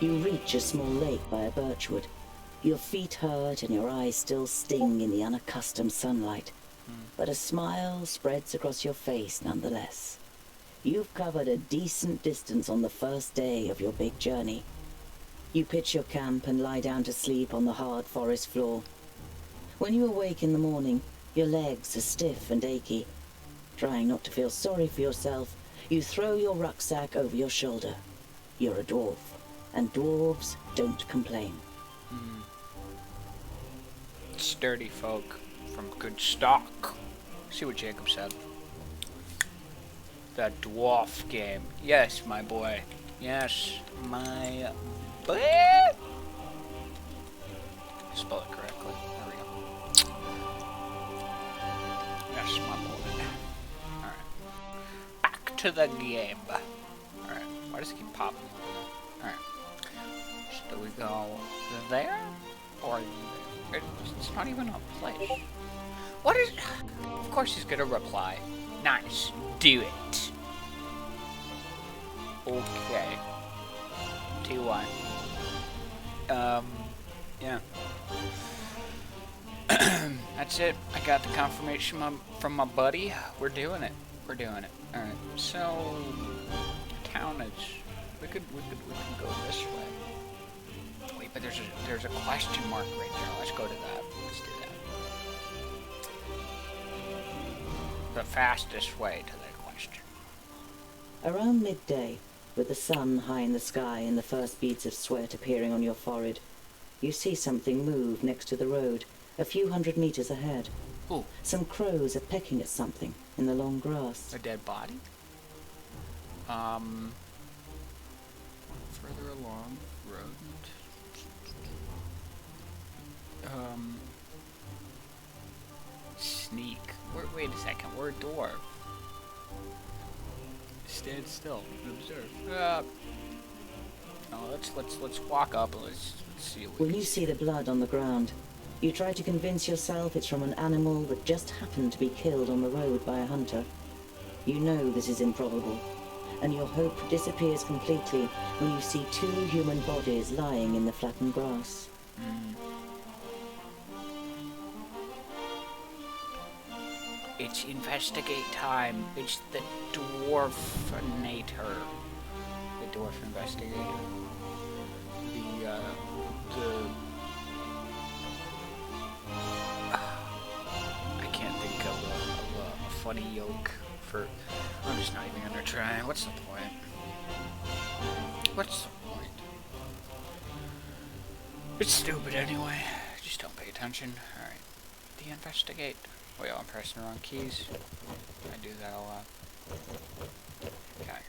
You reach a small lake by a birchwood. Your feet hurt and your eyes still sting in the unaccustomed sunlight. But a smile spreads across your face nonetheless. You've covered a decent distance on the first day of your big journey. You pitch your camp and lie down to sleep on the hard forest floor. When you awake in the morning, your legs are stiff and achy. Trying not to feel sorry for yourself, you throw your rucksack over your shoulder. You're a dwarf, and dwarves don't complain. Sturdy folk from good stock. See what Jacob said. The dwarf game. Yes, my boy. Yes, my boy. Spell it correctly. There we go. Yes, my boy. Alright. Back to the game. Alright. Why does it keep popping? Alright. So do we go there? Or it's not even a place. What is... Of course he's gonna reply. Nice. Do it. Okay. T1. Yeah. That's it. I got the confirmation from my buddy. We're doing it. We're doing it. Alright. So... Town is... We could go this way. Wait, but there's a question mark right there. Let's go to that. Let's do that. The fastest way to that question. Around midday, with the sun high in the sky and the first beads of sweat appearing on your forehead, you see something move next to the road, a few hundred meters ahead. Ooh. Some crows are pecking at something in the long grass. A dead body? Further along, rodent. Sneak. Wait a second, we're a dwarf. Stand still and observe. Let's walk up and let's see what When you see the blood on the ground, you try to convince yourself it's from an animal that just happened to be killed on the road by a hunter. You know this is improbable, and your hope disappears completely when you see two human bodies lying in the flattened grass. It's investigate time. It's the dwarfinator. The dwarf investigator. I can't think of a funny yoke for... I'm just not even gonna try. What's the point? What's the point? It's stupid anyway. Just don't pay attention. Alright. De-investigate. Wait, I'm pressing the wrong keys. I do that a lot. Okay.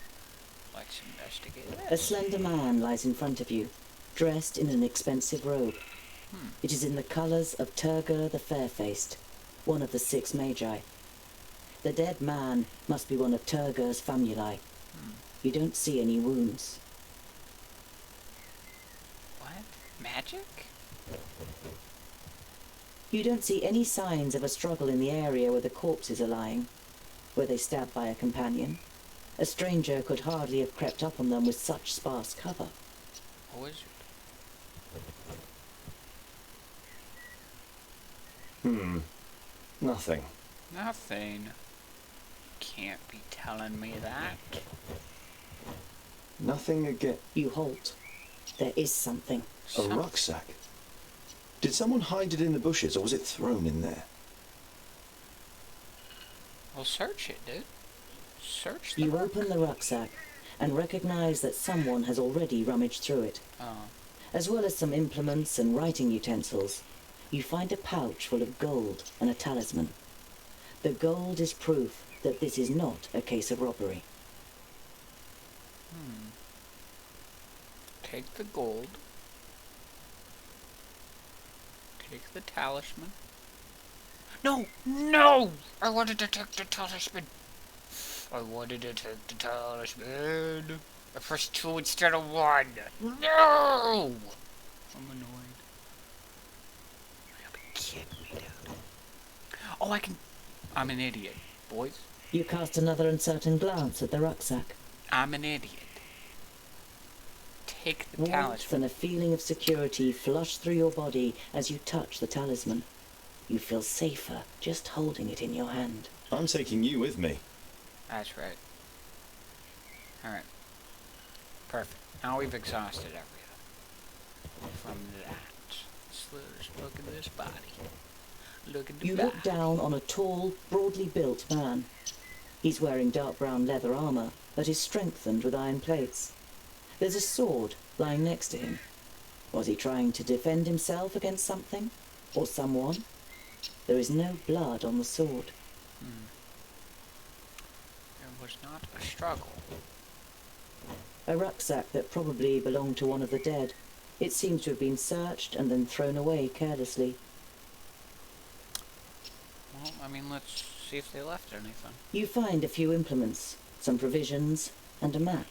Let's investigate A slender man lies in front of you, dressed in an expensive robe. It is in the colors of Turgur the Fair-Faced, one of the 6 magi. The dead man must be one of Turgur's famuli. You don't see any wounds. What? Magic? You don't see any signs of a struggle in the area where the corpses are lying. Were they stabbed by a companion? A stranger could hardly have crept up on them with such sparse cover. What was it? Nothing. Nothing. Can't be telling me that. Nothing again. You halt. There is something. A rucksack. Did someone hide it in the bushes, or was it thrown in there? Well, search it, dude. Search the You open the rucksack and recognize that someone has already rummaged through it. Oh. As well as some implements and writing utensils, you find a pouch full of gold and a talisman. The gold is proof that this is not a case of robbery. Take the gold. Take the talisman. No! No! I wanted to take the talisman. I wanted to take the talisman. I pressed 2 instead of 1. No! I'm annoyed. You gotta be kidding me, dude. Oh, I can... I'm an idiot, boys. You cast another uncertain glance at the rucksack. I'm an idiot. take the Warmth talisman. and a feeling of security flush through your body as you touch the talisman. You feel safer just holding it in your hand. I'm taking you with me. That's right. Alright. Perfect. Now we've exhausted everything. From that. Let's look at this body. Look at the You body. look down on a tall, broadly built man. He's wearing dark brown leather armor that is strengthened with iron plates. There's a sword lying next to him. Was he trying to defend himself against something? Or someone? There is no blood on the sword. There was not a struggle. A rucksack that probably belonged to one of the dead. It seems to have been searched and then thrown away carelessly. Well, I mean, let's see if they left anything. You find a few implements, some provisions, and a map.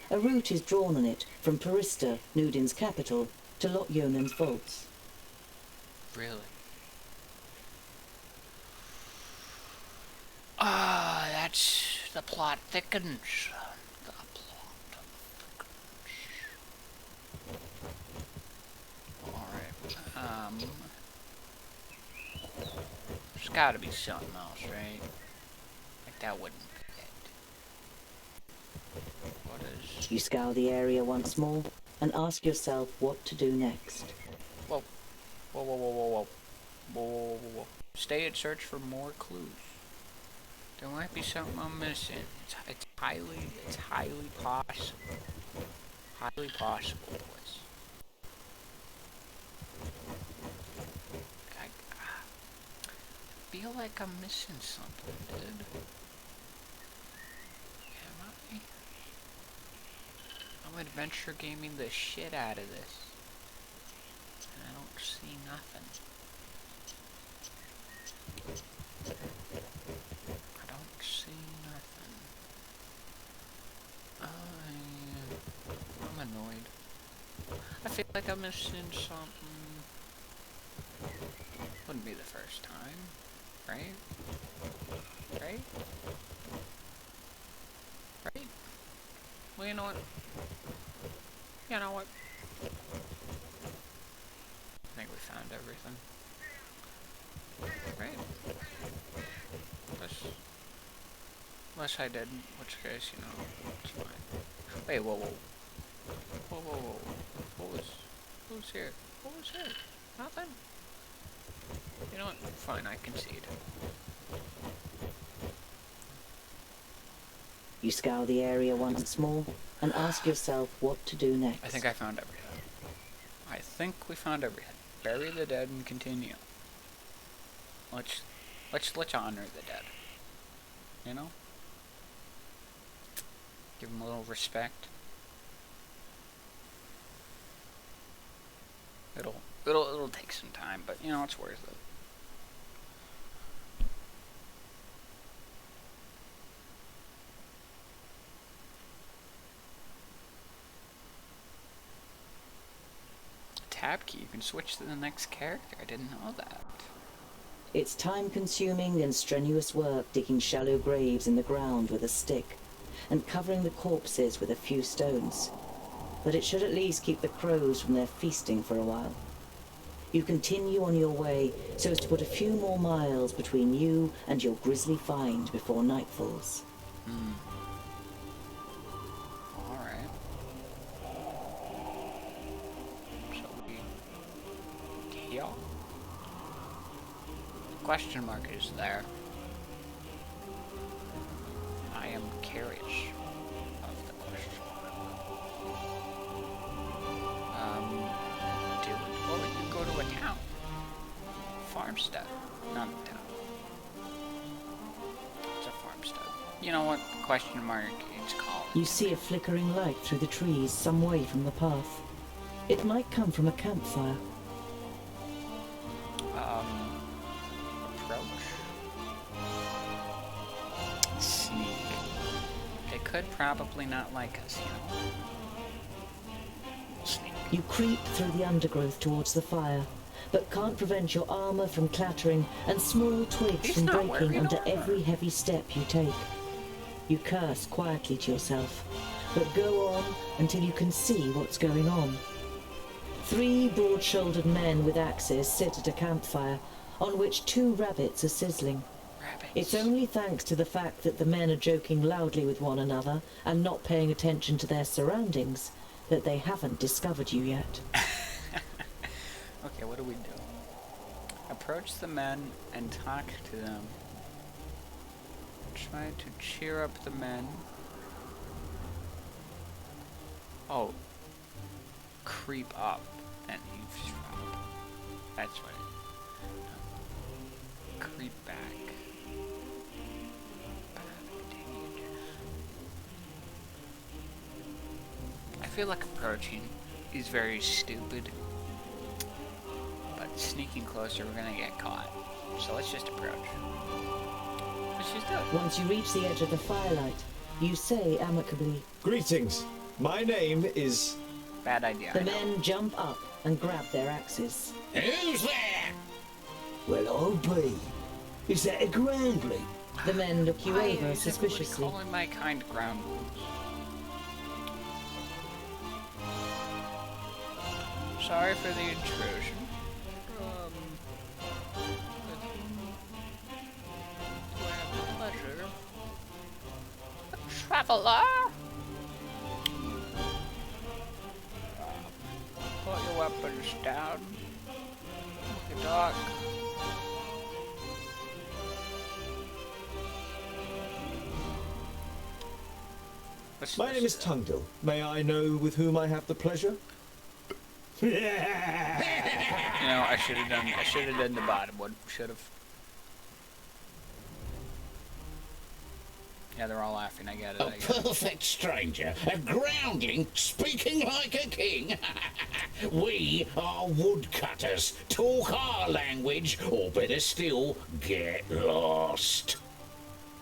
A route is drawn on it from Parista, Nudin's capital, to Lot-Yonan's vaults. Really? Ah, that's the plot thickens. The plot thickens. Alright, there's gotta be something else, right? Like that wouldn't fit. What is... You scour the area once more and ask yourself what to do next. Whoa. Whoa, whoa, whoa, whoa, whoa. Whoa, whoa, whoa, whoa. Stay and search for more clues. There might be something I'm missing. It's highly possible. Highly possible, boys. I feel like I'm missing something, dude. Am I? I'm adventure gaming the shit out of this. And I don't see nothing. I don't see nothing. I'm annoyed. I feel like I'm missing something. Wouldn't be the first time, right? Right? Right? Well, you know what? You know what? I think we found everything. Right? Unless I didn't, in which case, you know, it's fine. Wait, whoa, whoa. Whoa, whoa, whoa. What was here? What was here? Nothing? You know what? Fine, I concede. You scour the area once more and ask yourself what to do next. I think I found everything. I think we found everything. Bury the dead and continue. Let's honor the dead. You know? Give them a little respect. It'll take some time, but you know, it's worth it. Tab key, you can switch to the next character. I didn't know that. It's time-consuming and strenuous work digging shallow graves in the ground with a stick and covering the corpses with a few stones. But it should at least keep the crows from their feasting for a while. You continue on your way so as to put a few more miles between you and your grisly find before night falls. Alright. So we... here? Question mark is there. I am curious of the question mark. Dude, or you go to a town. Farmstead. Not a town. It's a farmstead. You know what question mark it's called? You see a flickering light through the trees some way from the path. It might come from a campfire. Approach. Sneak. They could probably not like us, you know? Sneak. You creep through the undergrowth towards the fire, but can't prevent your armor from clattering and small twigs He's from not breaking wearing under armor. every heavy step you take. You curse quietly to yourself, but go on until you can see what's going on. 3 broad-shouldered men with axes sit at a campfire on which 2 rabbits are sizzling. It's only thanks to the fact that the men are joking loudly with one another and not paying attention to their surroundings that they haven't discovered you yet. Okay, what do we do? Approach the men and talk to them. Try to cheer up the men. Oh. Creep up and eavesdrop. That's what it is. Creep back. I feel like approaching is very stupid. But sneaking closer, we're gonna get caught. So let's just approach. Let's just do it. Once you reach the edge of the firelight, you say amicably, Greetings. My name is... Bad idea. the men jump up and grab their axes. Who's there? Well, I'll be. Is that a groundling? The men look you Why over is everybody suspiciously. calling my kind groundlings? Sorry for the intrusion. Do I have the pleasure? Traveler! Put your weapons down. Good dog. My name is Tungdil. May I know with whom I have the pleasure? You know, I should have done the bottom one. Should have. Yeah, they're all laughing. I get it. A I get it. perfect stranger, a groundling speaking like a king. We are woodcutters. Talk our language, or better still, get lost.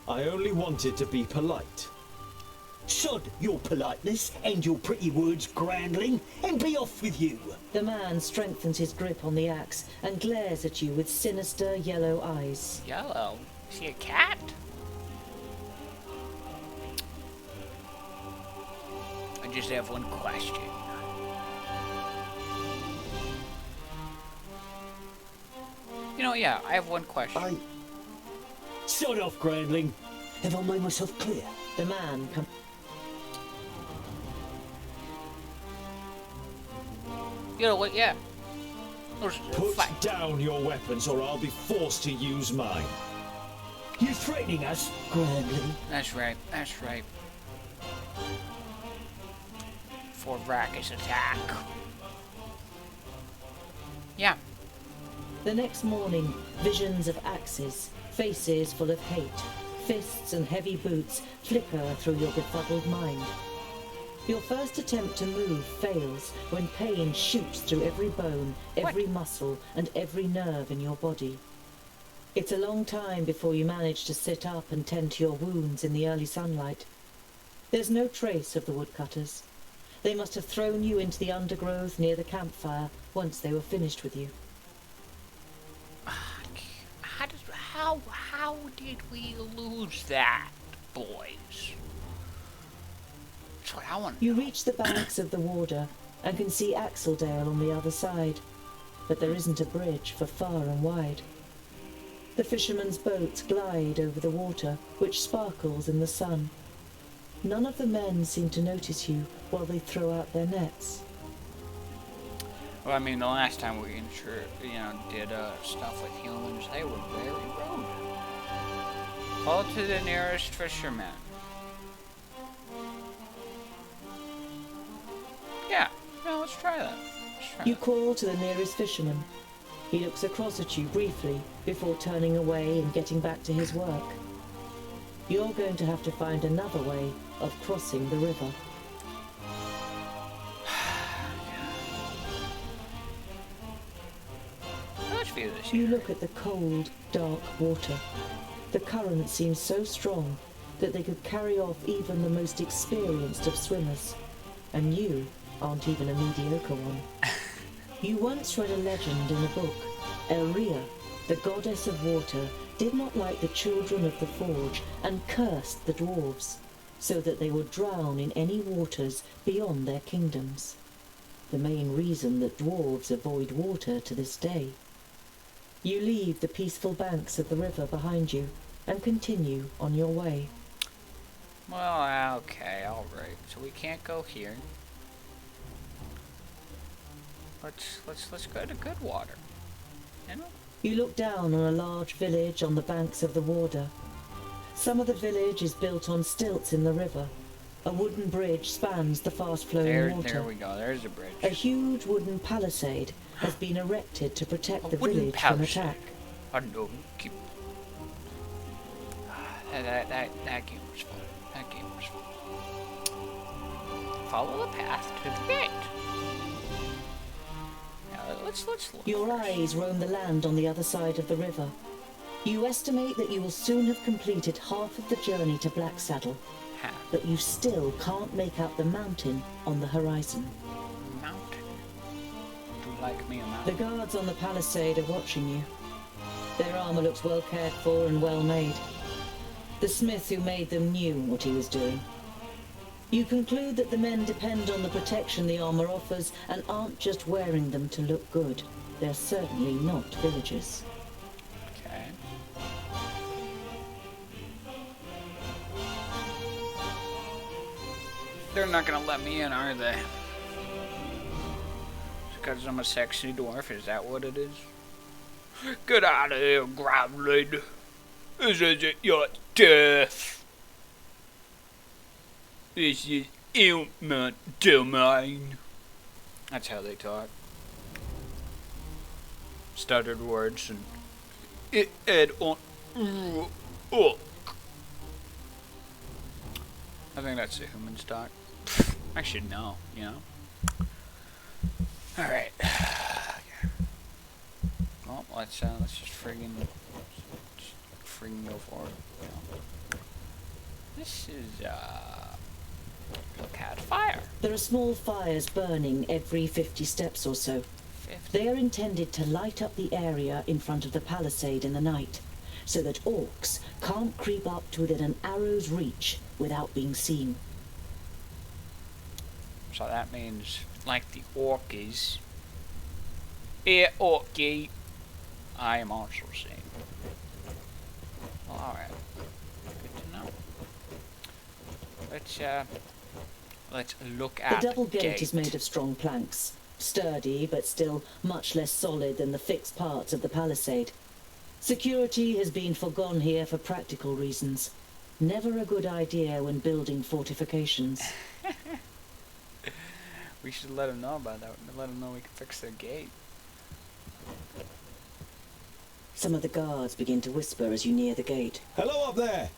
I only wanted to be polite. Sod your politeness and your pretty words, groundling, and be off with you. The man strengthens his grip on the axe and glares at you with sinister yellow eyes. Yellow. Is he a cat? I just have one question. You know, yeah, I have one question. Sod off, groundling. Have I made myself clear? The man comes. You know what? Yeah. Put down your weapons or I'll be forced to use mine. You threatening us, groundling? That's right. That's right. For Rackus attack. Yeah. The next morning, visions of axes, faces full of hate, fists and heavy boots flicker through your befuddled mind. Your first attempt to move fails when pain shoots through every bone, every muscle, and every nerve in your body. It's a long time before you manage to sit up and tend to your wounds in the early sunlight. There's no trace of the woodcutters. They must have thrown you into the undergrowth near the campfire once they were finished with you. How did we lose that, boys? That's what I want. You reach the banks of the Warder and can see Axeldale on the other side, but there isn't a bridge for far and wide. The fishermen's boats glide over the water, which sparkles in the sun. None of the men seem to notice you while they throw out their nets. Well, I mean, the last time we did stuff with humans, they were very rude. Call to the nearest fisherman. Yeah, no, let's try that. You call to the nearest fisherman. He looks across at you briefly before turning away and getting back to his work. You're going to have to find another way of crossing the river. Let's view this You here. look at the cold, dark water. The current seems so strong that they could carry off even the most experienced of swimmers. And you aren't even a mediocre one. You once read a legend in a book. Elria, the goddess of water, did not like the children of the forge and cursed the dwarves. so that they would drown in any waters beyond their kingdoms. The main reason that dwarves avoid water to this day. You leave the peaceful banks of the river behind you and continue on your way. Well, okay, alright. So we can't go here. Let's go to Goodwater. You know? You look down on a large village on the banks of the Warder. Some of the village is built on stilts in the river. A wooden bridge spans the fast-flowing water. There we go. There's a bridge. A huge wooden palisade has been erected to protect the village from attack. Oh no, keep... That game was fun. That game was fun. Follow the path to the gate. Now, let's look. Your eyes roam the land on the other side of the river. You estimate that you will soon have completed half of the journey to Blacksaddle, but you still can't make out the mountain on the horizon. Mountain? Do you like me a The mountain? guards on the palisade are watching you. Their armor looks well cared for and well made. The smith who made them knew what he was doing. You conclude that the men depend on the protection the armor offers and aren't just wearing them to look good. They're certainly not villagers. Okay. They're not gonna let me in, are they? Because I'm a sexy dwarf, is that what it is? Get out of here, gremlin! This isn't your death! This is ailment domain. That's how they talk. Stuttered words and it add on. Oh. I think that's a human's talk. I should know, you know. All right. Well, let's just friggin' go forward. You know. This is look at fire. There are small fires burning every 50 steps or so. 50. They are intended to light up the area in front of the palisade in the night, so that orcs can't creep up to within an arrow's reach without being seen. So that means, like the orkies. Here, orky. I am also seeing. Well, alright. Good to know. Let's look at The double gate gate. is made of strong planks, sturdy but still much less solid than the fixed parts of the palisade. Security has been forgone here for practical reasons. Never a good idea when building fortifications. We should let them know about that. Let them know we can fix their gate. Some of the guards begin to whisper as you near the gate. Hello up there!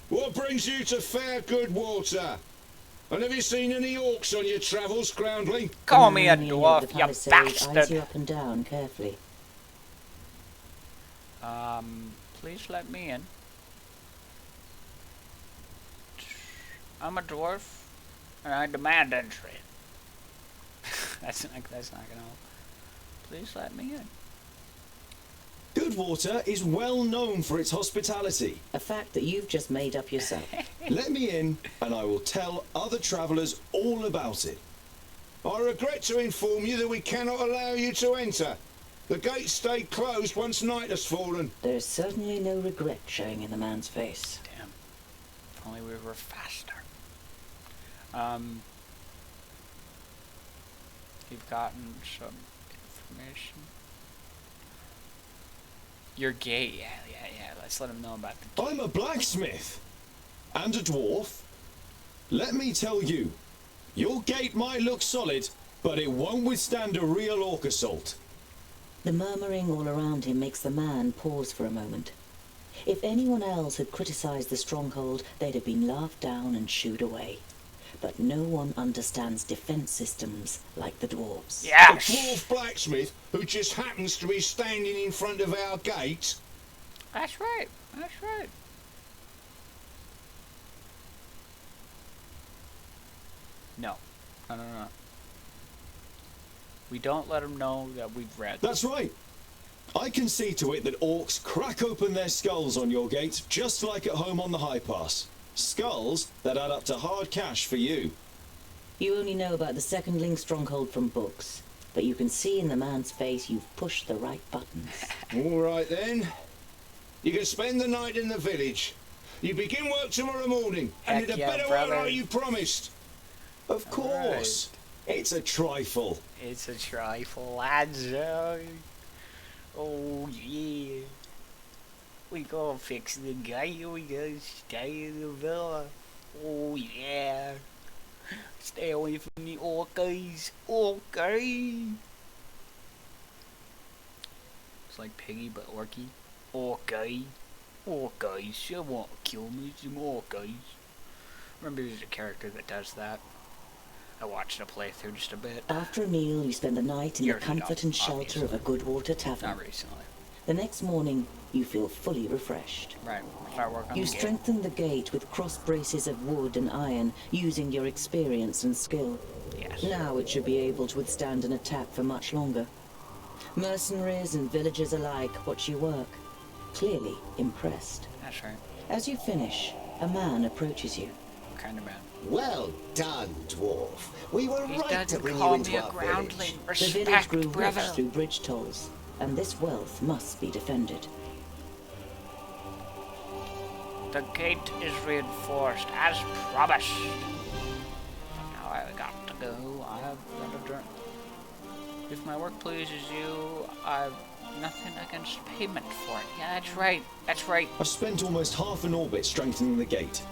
What brings you to fair Goodwater? And have you seen any orcs on your travels, Groundling? Call me a The man dwarf, near the you palisade eyes you bastard! up and down carefully. Please let me in. I'm a dwarf, and I demand entry. that's not gonna help. Please let me in. Goodwater is well known for its hospitality. A fact that you've just made up yourself. Let me in, and I will tell other travellers all about it. I regret to inform you that we cannot allow you to enter. The gates stayed closed once night has fallen. There's certainly no regret showing in the man's face. Damn. If only we were faster. You've gotten some information. Your gate, yeah. Let's let him know about the gate. I'm a blacksmith and a dwarf. Let me tell you, your gate might look solid, but it won't withstand a real orc assault. The murmuring all around him makes the man pause for a moment. If anyone else had criticized the stronghold, they'd have been laughed down and shooed away. But no one understands defense systems like the dwarves. A Yes! dwarf blacksmith who just happens to be standing in front of our gate. That's right. No. We don't let them know that we've read. That's right. I can see to it that orcs crack open their skulls on your gate, just like at home on the High Pass. Skulls that add up to hard cash for you. You only know about the secondling stronghold from books, but you can see in the man's face you've pushed the right buttons. All right then. You can spend the night in the village. You begin work tomorrow morning, and Heck it yeah, better brother. work like you promised. Of course. It's a trifle. It's a trifle, lads. Oh, yeah. We gonna fix the gate. We gonna stay in the villa. Oh, yeah. Stay away from the orcas. Orcas. It's like Piggy, but orky. Orcas. Orcas. Someone want to kill me. Some orcas. Remember, there's a character that does that. I watched a playthrough just a bit. After a meal, you spend the night in the You're comfort and shelter of a good water tavern. Not recently. The next morning, you feel fully refreshed. Right. Start working on You the game. strengthen the gate with cross braces of wood and iron, using your experience and skill. Yes. Now it should be able to withstand an attack for much longer. Mercenaries and villagers alike watch you work, clearly impressed. That's right. As you finish, a man approaches you. Kind of man. Well done, dwarf. We were He right to doesn't bring you call into me a our groundling. village. The village Respect, grew brother. rich through bridge tolls, and this wealth must be defended. The gate is reinforced as promised. Now I've got to go. I've got to drink. If my work pleases you, I've nothing against payment for it. Yeah, that's right. That's right. I've spent almost half an orbit strengthening the gate.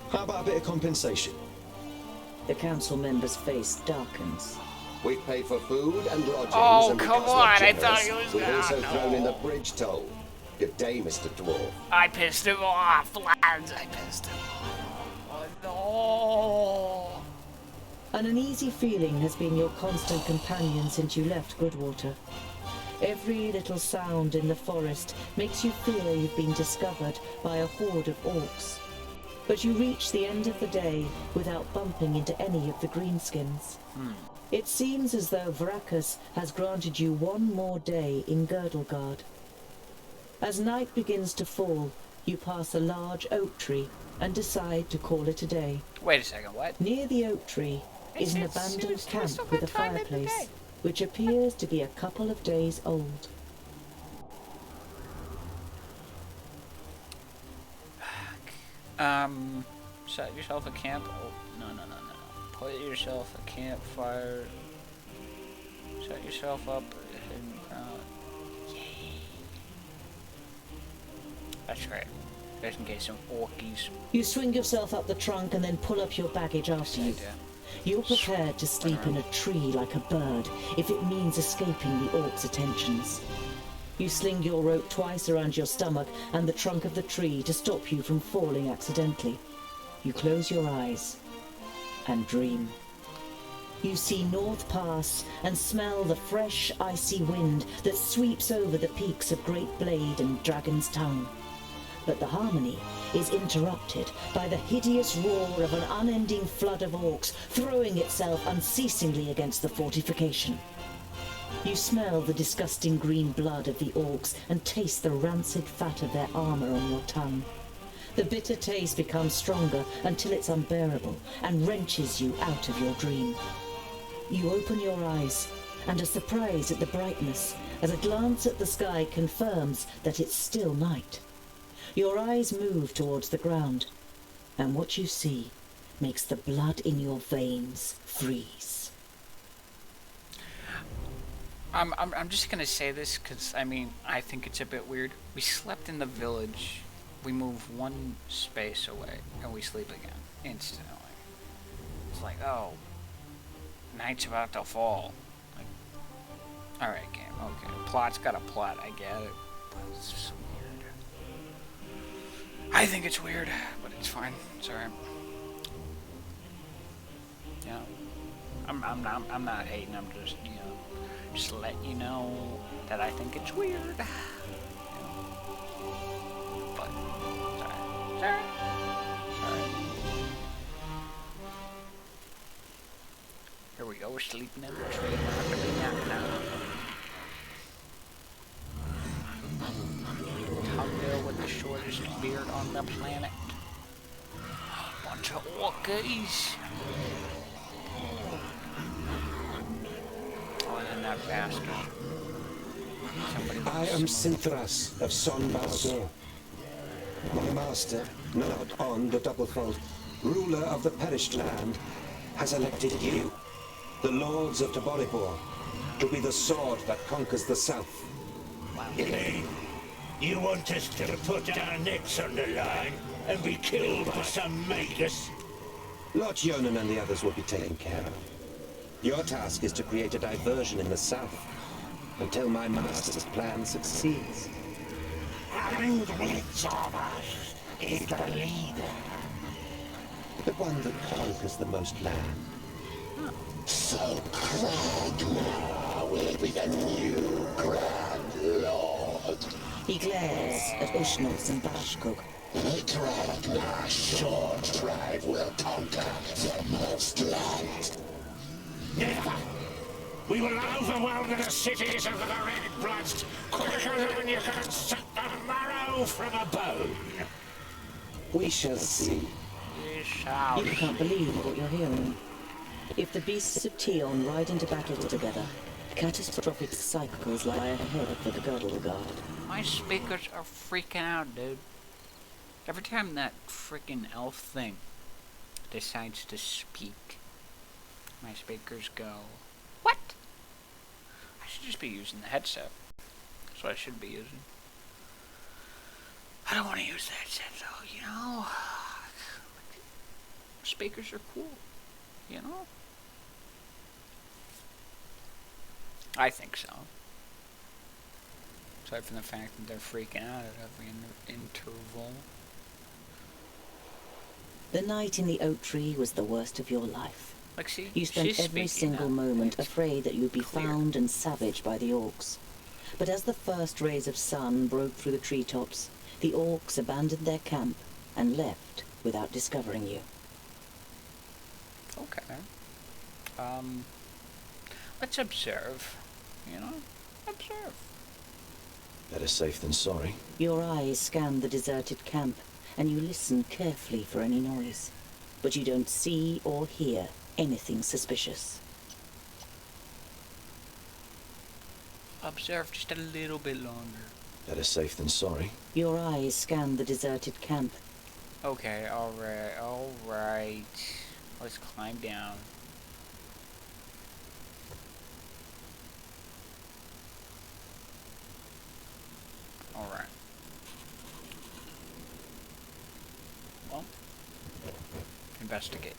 How about a bit of compensation? The council member's face darkens. We've paid for food and lodgings. Oh, and come because we're on, I generous, thought he was we've gonna- also thrown in the no. bridge toll. Good day, Mr. Dwarf. I pissed him off, lads. I pissed him off. Oh, no. An uneasy feeling has been your constant companion since you left Goodwater. Every little sound in the forest makes you feel you've been discovered by a horde of orcs. But you reach the end of the day without bumping into any of the greenskins. It seems as though Vrakas has granted you one more day in Girdlegard. As night begins to fall, you pass a large oak tree and decide to call it a day. Wait a second, what? Near the oak tree is an abandoned camp with a fireplace, which appears to be a couple of days old. Set yourself a camp. Oh, no. Put yourself a campfire. Set yourself up in That's right. Just in case some orkies. You swing yourself up the trunk and then pull up your baggage after you. You're prepared to sleep in a tree like a bird if it means escaping the orcs' attentions. You sling your rope twice around your stomach and the trunk of the tree to stop you from falling accidentally. You close your eyes and dream. You see North Pass and smell the fresh, icy wind that sweeps over the peaks of Great Blade and Dragon's Tongue. But the harmony is interrupted by the hideous roar of an unending flood of orcs throwing itself unceasingly against the fortification. You smell the disgusting green blood of the orcs and taste the rancid fat of their armor on your tongue. The bitter taste becomes stronger until it's unbearable and wrenches you out of your dream. You open your eyes and are surprised at the brightness as a glance at the sky confirms that it's still night. Your eyes move towards the ground, and what you see makes the blood in your veins freeze. I'm just gonna say this because I think it's a bit weird. We slept in the village. We move one space away and we sleep again instantly. It's like, oh, night's about to fall. Like, all right, game. Okay, plot's got a plot. I get it, but it's just weird. I think it's weird, but it's fine. It's alright. Yeah, I'm not hating. I'm just just letting you know that I think it's weird. But it's alright. Here we go. We're sleeping in the tree. Tugbill with the shortest beard on the planet. talkies. Oh, and then that bastard. Somebody I am Sinthras of Son Baldur. My master, Nod on the Doublefold, ruler of the perished land, has elected you, the lords of Taboribor, to be the sword that conquers the south. Elaine, you want us to put our necks on the line and be killed by some magus? Lord Yonan and the others will be taken care of. Your task is to create a diversion in the south until my master's plan succeeds. And which of us is the leader? The one that conquers the most land. So Kragna will be the new Grand Lord. He glares at Ushnos and Bashkog. The Kragna short tribe will conquer the most land. Never! We will overwhelm the cities of the Red Bloods quicker than you can suck the marrow from a bone. We shall see. You can't believe what you're hearing. If the beasts of Tion ride into battle together, catastrophic cycles lie ahead for the Girdle Guard. My speakers are freaking out, dude. Every time that freaking elf thing decides to speak, my speakers go, what? I should just be using the headset. That's what I should be using. I don't want to use the headset though, you know? Speakers are cool, you know? I think so. Aside from the fact that they're freaking out at every interval. The night in the oak tree was the worst of your life. Like, see, You spent she's every speaking single now. moment It's afraid that you'd be clear. found and savaged by the orcs. But as the first rays of sun broke through the treetops, the orcs abandoned their camp and left without discovering you. Okay. Let's observe. You know? Observe. Better safe than sorry. Your eyes scan the deserted camp, and you listen carefully for any noise. But you don't see or hear anything suspicious. Observe just a little bit longer. Better safe than sorry. Your eyes scan the deserted camp. Okay, alright. Let's climb down. Alright. Well, investigate.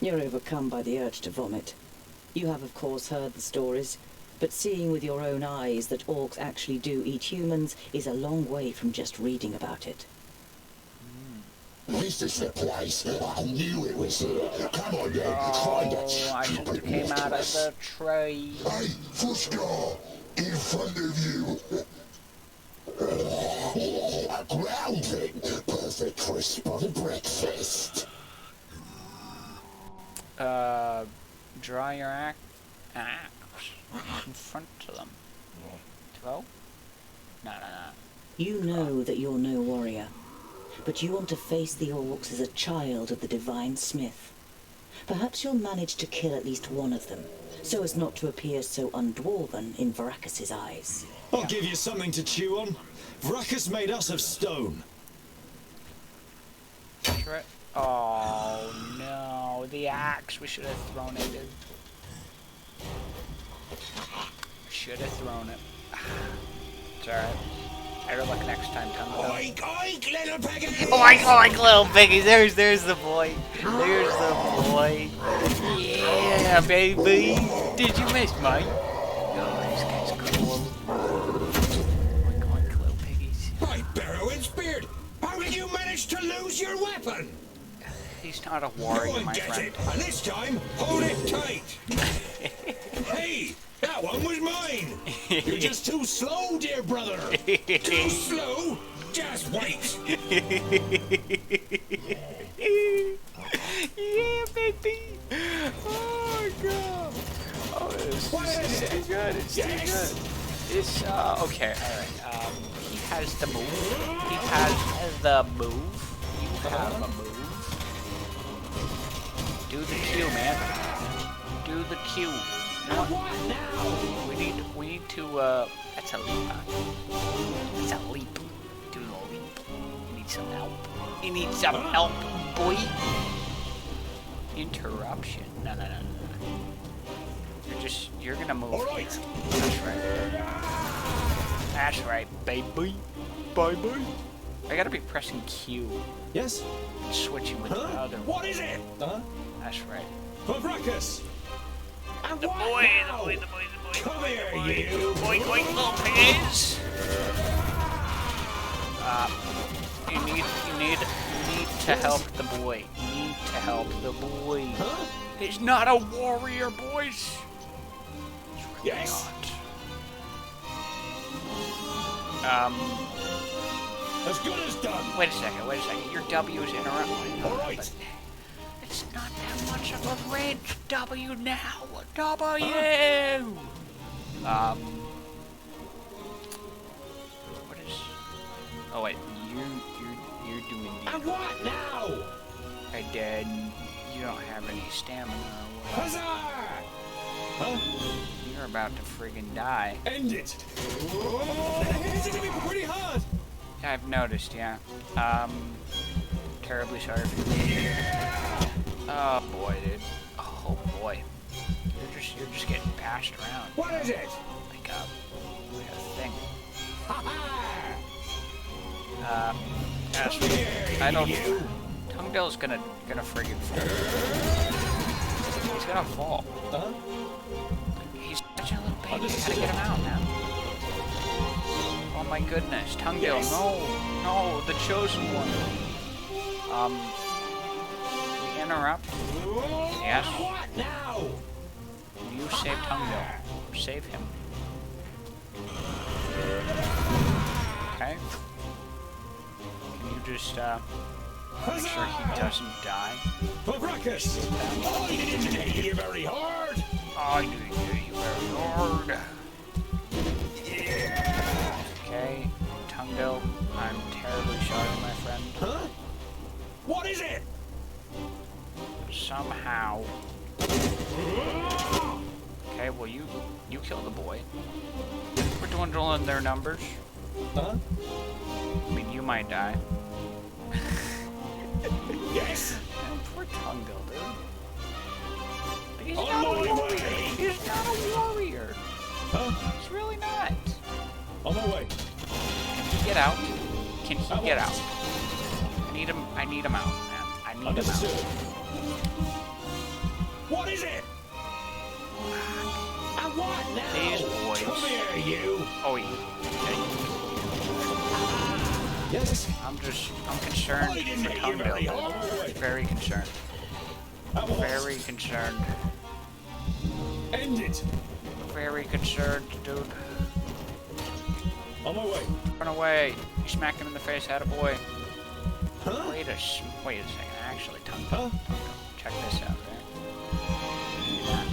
You're overcome by the urge to vomit. You have, of course, heard the stories, but seeing with your own eyes that orcs actually do eat humans is a long way from just reading about it. This is the place. I knew it was here. Come on then, find that Oh, I should have came out of the tree. Hey, Fushka, in front of you. A groundling. Perfect crisp on breakfast. Draw your axe. Confront them. Throw? No. You know that you're no warrior, but you want to face the orcs as a child of the Divine Smith. Perhaps you'll manage to kill at least one of them, so as not to appear so undwarven in Varacus's eyes. I'll give you something to chew on. Vracus made us of stone. Oh no, the axe. We should have thrown it. Should have thrown it. It's alright. Better luck next time, Tongue. Oink, oink, little piggy! Oink, little piggy. There's the boy. There's the boy. Yeah, baby. Did you miss mine? Oh, this guy's cool. Oink, little piggies. By Barrowhead's beard! How did you manage to lose your weapon? He's not a Go warrior, and my get friend. it, and this time, hold it tight! Hey, that one was mine! You're just too slow, dear brother. Too slow? Just wait! Yeah, baby. Oh god. Oh, it's too good. It's too good. It's okay. All right. He has the move. He has the move. You have a move. Do the Q, man. Do the Q. You know what? Now! We need to, that's a leap, huh? That's a leap. Do the leap. You need some help. You need some help, boy. Interruption. No. You're gonna move. All right. That's right. That's right, baby. Bye-bye. I gotta be pressing Q. Yes? Switching with the other one. What is it? That's right. For Ruckus! And The what boy. now? Come here, you! Boink, boink, little piggies. You need to help the boy. You need to help the boy. Huh? He's not a warrior, boys. He's really Yes. not. As good as done. Wait a second. Your W is interrupting. All right. But it's not that much of a range. W now. W. What is? Oh wait, you're doing the. And what now? Hey, Dad, you don't have any stamina. Or what? Huzzah! Huh? You're about to friggin' die. End it! It's gonna be pretty hard! I've noticed, yeah. Terribly sorry for you. Oh boy, dude. Oh boy. You're just getting passed around. What is it? Like a thing. Come here, I don't. you! Tonguedale's gonna friggin' fall. He's gonna fall. Huh? He's such a little baby. You gotta get him out now. Oh my goodness, Tonguedale, Yes. no, the chosen one. We interrupt. Yes. What now? You save Tonguedale. Save him. Okay. Can you just make sure he doesn't die? For Ruckus! I didn't hit you very hard. I do you very hard. Okay, Tonguedale, I'm terribly sorry, my friend. Huh? What is it? Somehow. Okay, well you kill the boy. We're dwindling their numbers. Huh? I mean, you might die. Yes. Poor Tonguedale, dude. But he's On not a my warrior. way. He's not a warrior. Huh? He's really not. On my way. Can he get out? Can he get out? I need him out, man. I need him Understood. out. What is it? And what now? These boys. Come here, you! Oh, yeah. Yes? I'm concerned I didn't for hit you very Tonguedale. hard. Very concerned. Very concerned. End it! Very concerned, dude. On my way. Run away. You smack him in the face, attaboy. Huh? Wait a second. Actually, Tonguedale. Huh? Check this out, right? Yeah.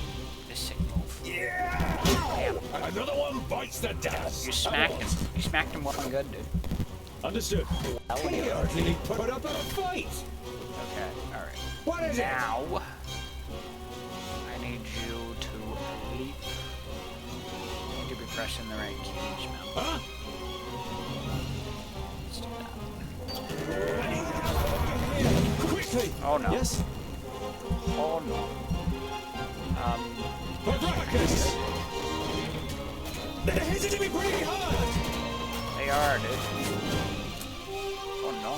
This sick move. Yeah! Damn. Another one bites the dust. You smacked him. You smacked him well and good, dude. Understood. We hardly put up a fight. Okay, alright. What is Now, I need you to leap. You need to be pressing the right keys, man. Huh? Let's do that. Quickly! Oh no. Yes? Oh no. For Ruckus! They're hitting me pretty hard! They are, dude. Oh no.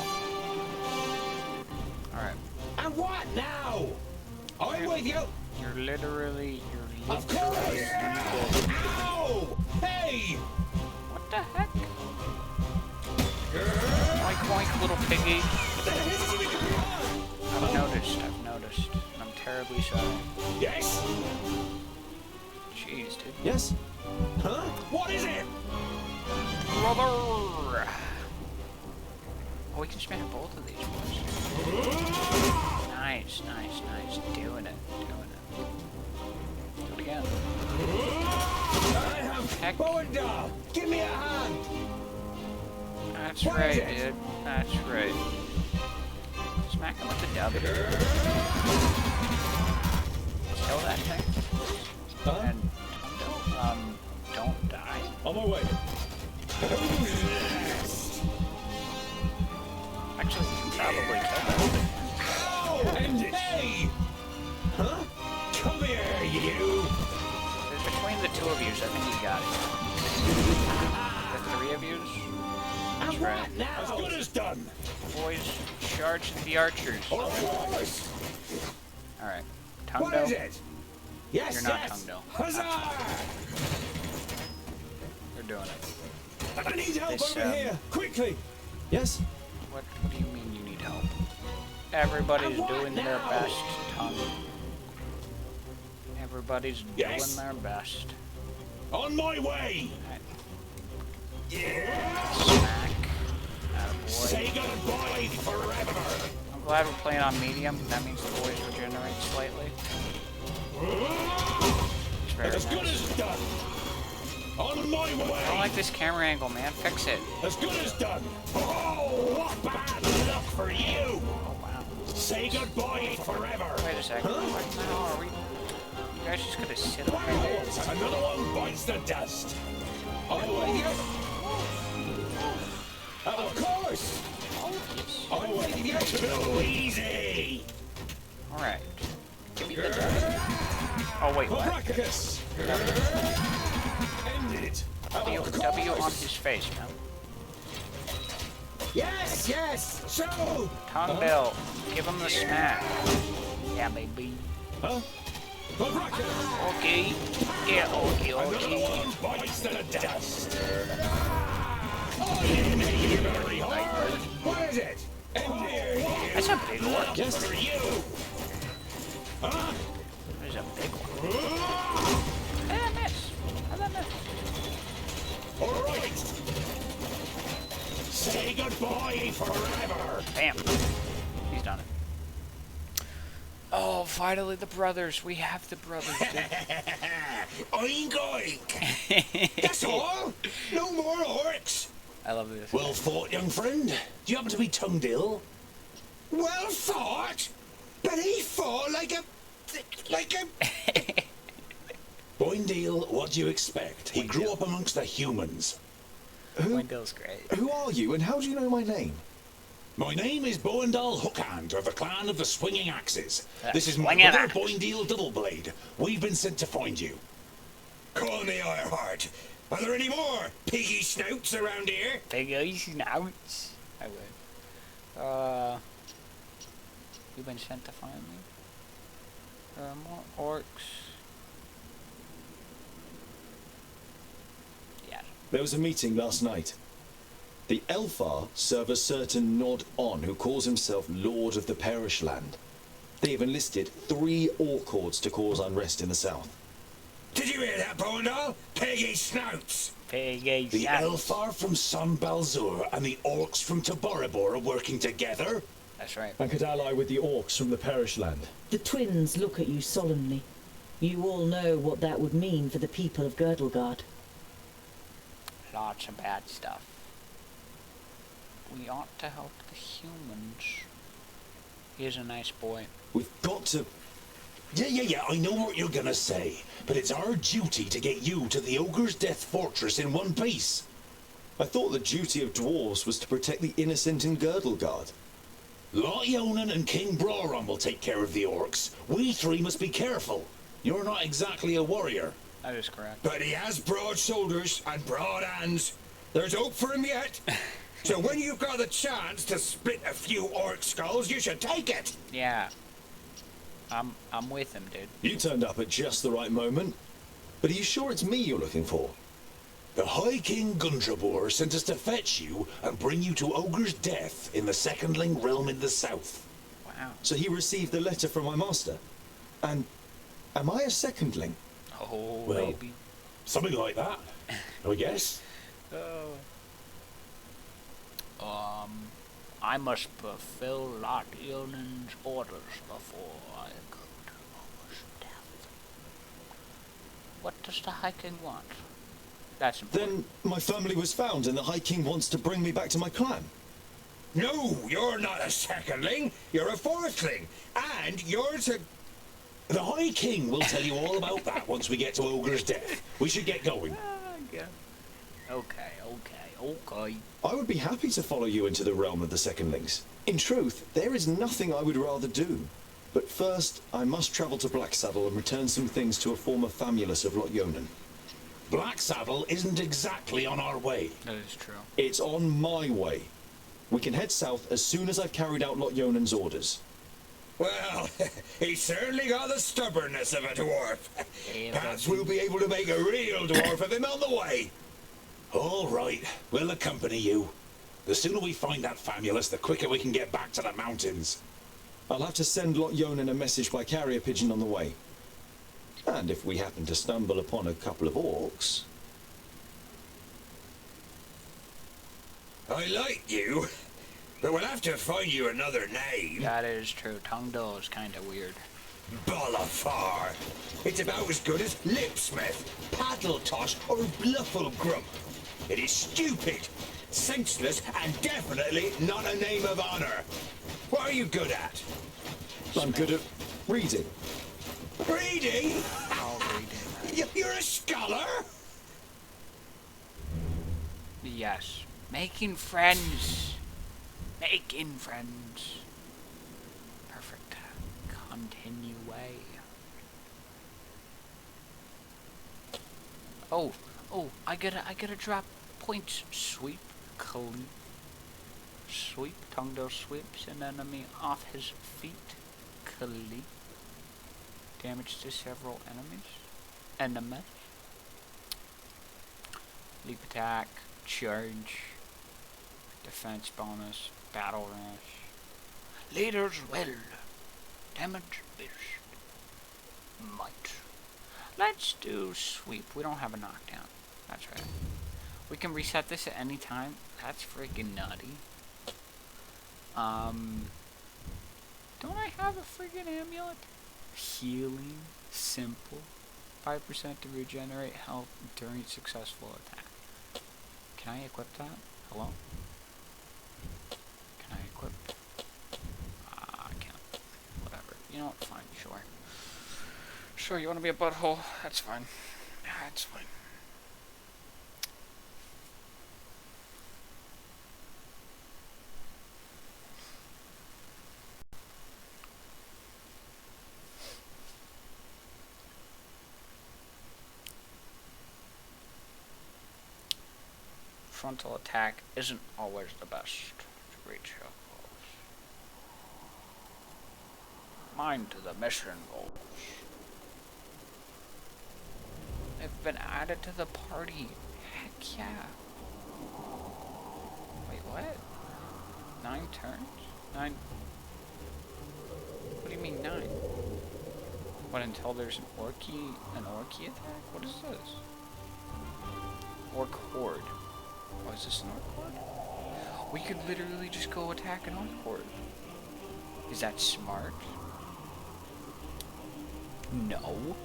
Alright. And what now? I'm with you. You're literally Of course. Ow! Hey! What the heck? Oink oink, little piggy. They're hitting me pretty hard. I've noticed. I'm terribly sorry. Yes? Jeez, dude. Yes? Huh? What is it? Brother! Oh, we can smack both of these boys. Nice. Doing it. Do it again. I have Heck. bow and dove. Give me a hand. That's What right, is it? dude. That's right. Smack him with the W. you. Between the two of you, I think you got it. The three of you. That's right. As good as done. Boys, charge the archers. Of course. Alright. What Tungdo. is it? Yes, You're not yes. Tungdo. Huzzah! They're doing it. I need help This, over here, quickly. Yes? What do you mean you need help? Everybody's doing their best, Tung. Everybody's Yes. doing their best. On my way. Smack. Attaboy. Say goodbye forever. I'm glad we're playing on medium. That means the boys regenerate slightly. It's very As good nice. as done. On my I don't way. like this camera angle, man. Fix it. As good as done. Oh, what bad luck for you. Oh, wow. Say goodbye forever. Wait a second. What the hell are we... You guys just gonna sit over there? Another one bites the dust. I'll wait you. Of course. I'll wait you too easy. Alright. Give me the... Oh, wait, what? Brachus! End it! W on his face, man. Yes, yes. So. Tongue give him the smack. Yeah, baby. Huh? Brachus! Okay. Yeah, okay, Another okay. one bites the dust. Very hard. What is it? That's a big one. Yes? For you. Huh? There's a big one. How did I miss? How did I miss? All right. Say goodbye forever. Bam. He's done it. Oh, finally the brothers. We have the brothers, dude. Oink oink. That's all. No more orcs. I love this. Well fought, young friend. Do you happen to be Tungdill? Well fought? But he fought like a... Boindale, what do you expect? He grew up amongst the humans. Wendell's great. Who are you and how do you know my name? My name is Boindale Hookhand of the clan of the Swinging Axes. This is my Swinging brother Axe. Boindale Doubleblade. We've been sent to find you. Call me Ironheart. Are there any more piggy snouts around here? Big eyes and outs. I would. You've been sent to find me. More orcs. Yeah. There was a meeting last night. The Elfar serve a certain Nod On who calls himself Lord of the Perish Land. They have enlisted 3 Orcords to cause unrest in the south. Did you hear that, Boindale? Piggy snouts! Big eyes. The outs. Elfar from Son Balzur and the Orcs from Taboribor are working together? That's right. And could ally with the Orcs from the Perish Land. The twins look at you solemnly. You all know what that would mean for the people of Girdlegard. Lots of bad stuff. We ought to help the humans. He's a nice boy. We've got to... Yeah, I know what you're gonna say, but it's our duty to get you to the Ogre's Death Fortress in one piece. I thought the duty of dwarves was to protect the innocent in Girdlegard. Lotyonen and King Brawron will take care of the orcs. We 3 must be careful. You're not exactly a warrior. That is correct. But he has broad shoulders and broad hands. There's hope for him yet. So when you've got the chance to split a few orc skulls, you should take it. Yeah. I'm with him, dude. You turned up at just the right moment. But are you sure it's me you're looking for? The High King Gundrabor sent us to fetch you and bring you to Ogre's Death in the Secondling realm in the south. Wow. So he received the letter from my master. And am I a secondling? Oh, Well, baby. something like that, I guess. I must fulfill Lotionen's orders before I go to Ogre's Death. What does the High King want? That's important. Then my family was found and the High King wants to bring me back to my clan. No, you're not a secondling. You're a fourthling. And you're to... The High King will tell you all about that once we get to Ogre's Death. We should get going. Yeah. Okay. I would be happy to follow you into the realm of the secondlings. In truth, there is nothing I would rather do. But first, I must travel to Blacksaddle and return some things to a former famulus of Lot-Yonan. Blacksaddle isn't exactly on our way. That is true. It's on my way. We can head south as soon as I've carried out Lot-Yonan's orders. Well, he's certainly got the stubbornness of a dwarf. Yeah, Perhaps we'll be able to make a real dwarf of him on the way. All right, we'll accompany you. The sooner we find that famulus, the quicker we can get back to the mountains. I'll have to send Lot-Yonan a message by carrier pigeon on the way. And if we happen to stumble upon a couple of orcs... I like you, but we'll have to find you another name. That is true. Tongdo is kind of weird. Bolafar. It's about as good as Lipsmith, Paddletosh, or Blufflegrump. It is stupid, senseless, and definitely not a name of honor. What are you good at? I'm good at reading. Reading? All reading. You're a scholar? Yes. Making friends. Making friends. Perfect. Continue way. Oh, I gotta drop points. Sweep, clean. Sweep, Tongdo sweeps an enemy off his feet. Clean. Damage to several enemies. Leap attack, charge, defense bonus, battle rush. Leader's will. Damage boost. Might. Let's do sweep. We don't have a knockdown. That's right. We can reset this at any time. That's freaking nutty. Don't I have a freaking amulet? Healing. Simple. 5% to regenerate health during successful attack. Can I equip that? Hello? Can I equip? I can't. Whatever. You know what? Fine. Sure. Sure, you want to be a butthole? That's fine. That's fine. Frontal attack isn't always the best to reach your goals. Mind to the mission goals. They've been added to the party. Heck yeah. Wait, what? 9 turns? 9? What do you mean 9? What, until there's an orky attack? What is this? Orc horde. Oh, is this an orc horde? We could literally just go attack an orc horde. Is that smart? No.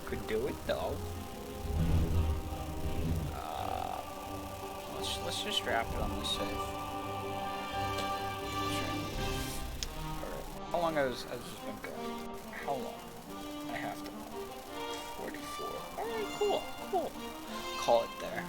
Could do it though. Let's just draft it on the save. Alright. How long has this been going? How long? I have to know. 44. Alright, cool. Call it there.